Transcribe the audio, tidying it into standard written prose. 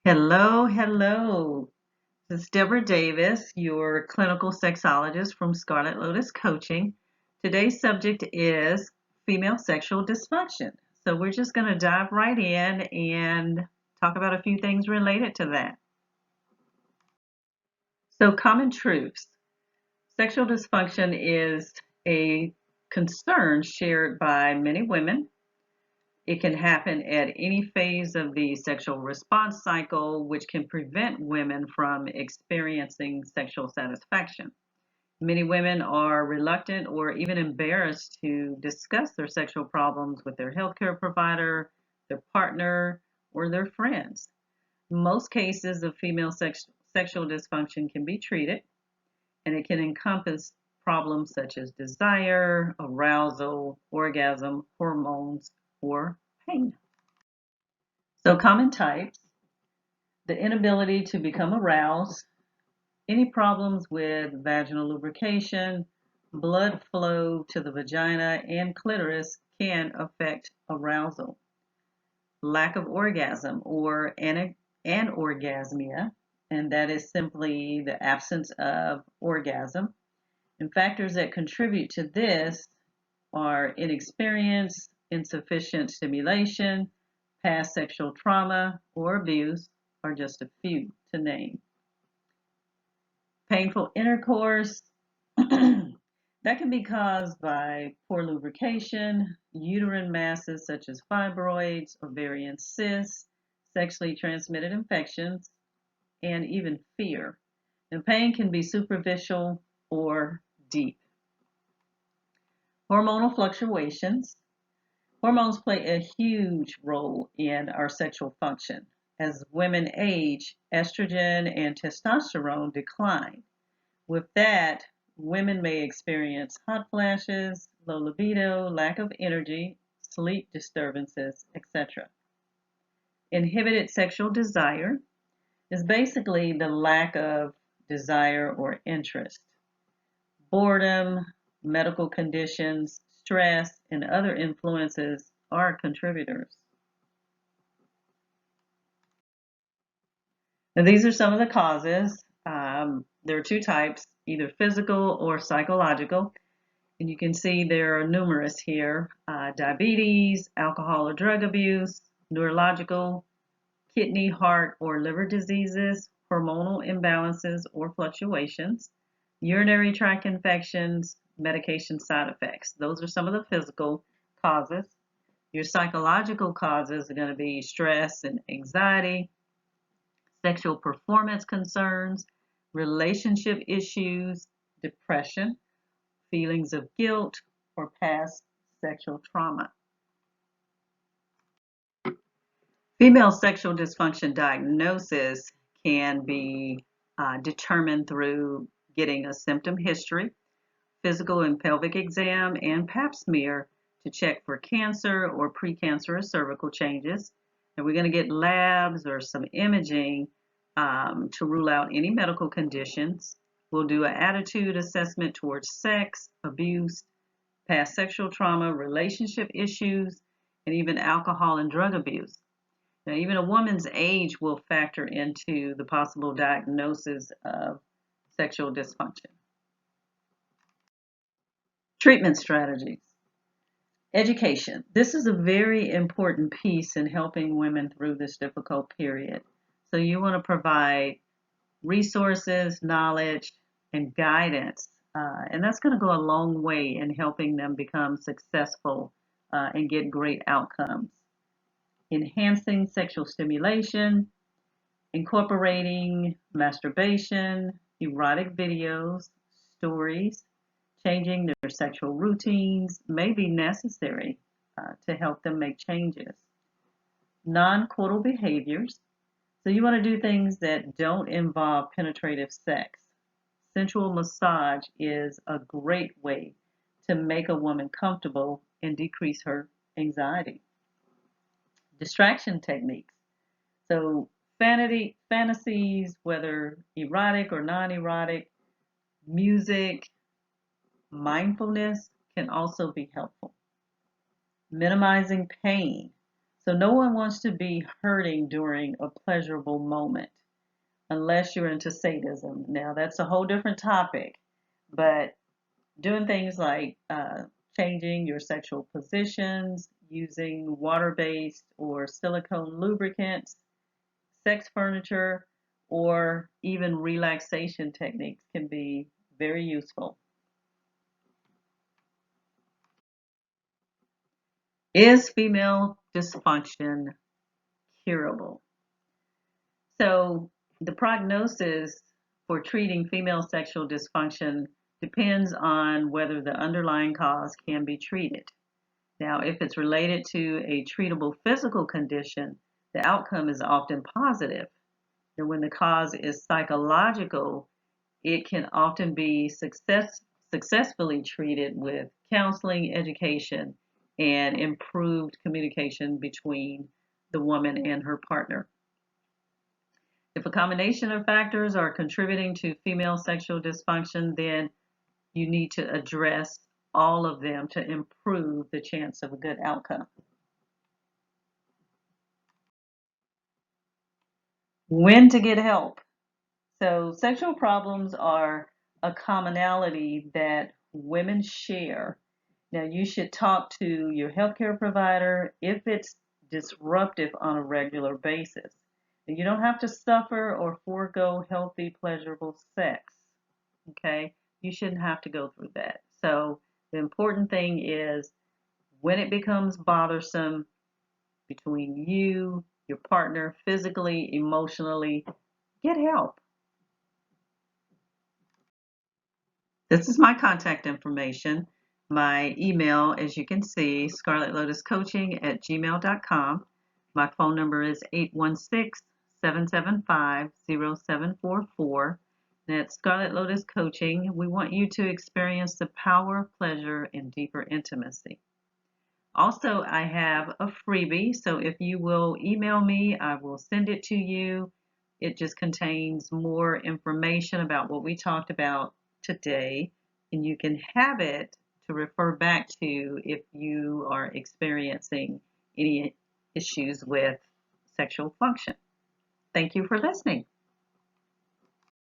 Hello, hello. This is Deborah Davis, your clinical sexologist from Scarlet Lotus Coaching. Today's subject is female sexual dysfunction. So we're just going to dive right in and talk about a few things related to that. So, common truths. Sexual dysfunction is a concern shared by many women. It can happen at any phase of the sexual response cycle, which can prevent women from experiencing sexual satisfaction. Many women are reluctant or even embarrassed to discuss their sexual problems with their healthcare provider, their partner, or their friends. Most cases of female sexual dysfunction can be treated, and it can encompass problems such as desire, arousal, orgasm, hormones, or pain. So, common types: the inability to become aroused, any problems with vaginal lubrication, blood flow to the vagina and clitoris can affect arousal. Lack of orgasm or anorgasmia, and that is simply the absence of orgasm. And factors that contribute to this are inexperience, insufficient stimulation, past sexual trauma or abuse are just a few to name. Painful intercourse, that can be caused by poor lubrication, uterine masses such as fibroids, ovarian cysts, sexually transmitted infections, and even fear. And pain can be superficial or deep. Hormonal fluctuations. Hormones play a huge role in our sexual function. As women age, estrogen and testosterone decline. With that, women may experience hot flashes, low libido, lack of energy, sleep disturbances, etc. Inhibited sexual desire is basically the lack of desire or interest. Boredom, medical conditions, stress, and other influences are contributors. Now, these are some of the causes. There are two types, either physical or psychological. And you can see there are numerous here: diabetes, alcohol or drug abuse, neurological, kidney, heart, or liver diseases, hormonal imbalances or fluctuations, urinary tract infections, medication side effects. Those are some of the physical causes. Your psychological causes are going to be stress and anxiety, sexual performance concerns, relationship issues, depression, feelings of guilt, or past sexual trauma. Female sexual dysfunction diagnosis can be determined through getting a symptom history, physical and pelvic exam, and pap smear to check for cancer or precancerous cervical changes. And we're going to get labs or some imaging to rule out any medical conditions. We'll do an attitude assessment towards sex, abuse, past sexual trauma, relationship issues, and even alcohol and drug abuse. Now, even a woman's age will factor into the possible diagnosis of sexual dysfunction. Treatment strategies. Education. This is a very important piece in helping women through this difficult period. So you want to provide resources, knowledge, and guidance. And that's going to go a long way in helping them become successful and get great outcomes. Enhancing sexual stimulation, incorporating masturbation, erotic videos, stories, changing their sexual routines may be necessary to help them make changes. Non-coital behaviors. So you want to do things that don't involve penetrative sex. Sensual massage is a great way to make a woman comfortable and decrease her anxiety. Distraction techniques. So fantasies, whether erotic or non-erotic, music, mindfulness can also be helpful. Minimizing pain. So no one wants to be hurting during a pleasurable moment unless you're into sadism. Now, that's a whole different topic, but doing things like changing your sexual positions, using water based or silicone lubricants, sex furniture, or even relaxation techniques can be very useful. Is female dysfunction curable? So, the prognosis for treating female sexual dysfunction depends on whether the underlying cause can be treated. Now, if it's related to a treatable physical condition, the outcome is often positive. And when the cause is psychological, it can often be successfully treated with counseling, education, and improved communication between the woman and her partner. If a combination of factors are contributing to female sexual dysfunction, then you need to address all of them to improve the chance of a good outcome. When to get help. So, sexual problems are a commonality that women share. Now, you should talk to your healthcare provider if it's disruptive on a regular basis. And you don't have to suffer or forego healthy, pleasurable sex. Okay? You shouldn't have to go through that. So, the important thing is when it becomes bothersome between you, your partner, physically, emotionally, get help. This is my contact information. My email, as you can see, scarletlotuscoaching@gmail.com. My phone number is 816-775-0744. That's Scarlet Lotus Coaching. We want you to experience the power of pleasure and deeper intimacy. Also, I have a freebie, so if you will email me, I will send it to you. It just contains more information about what we talked about today, and you can have it to refer back to if you are experiencing any issues with sexual function. Thank you for listening.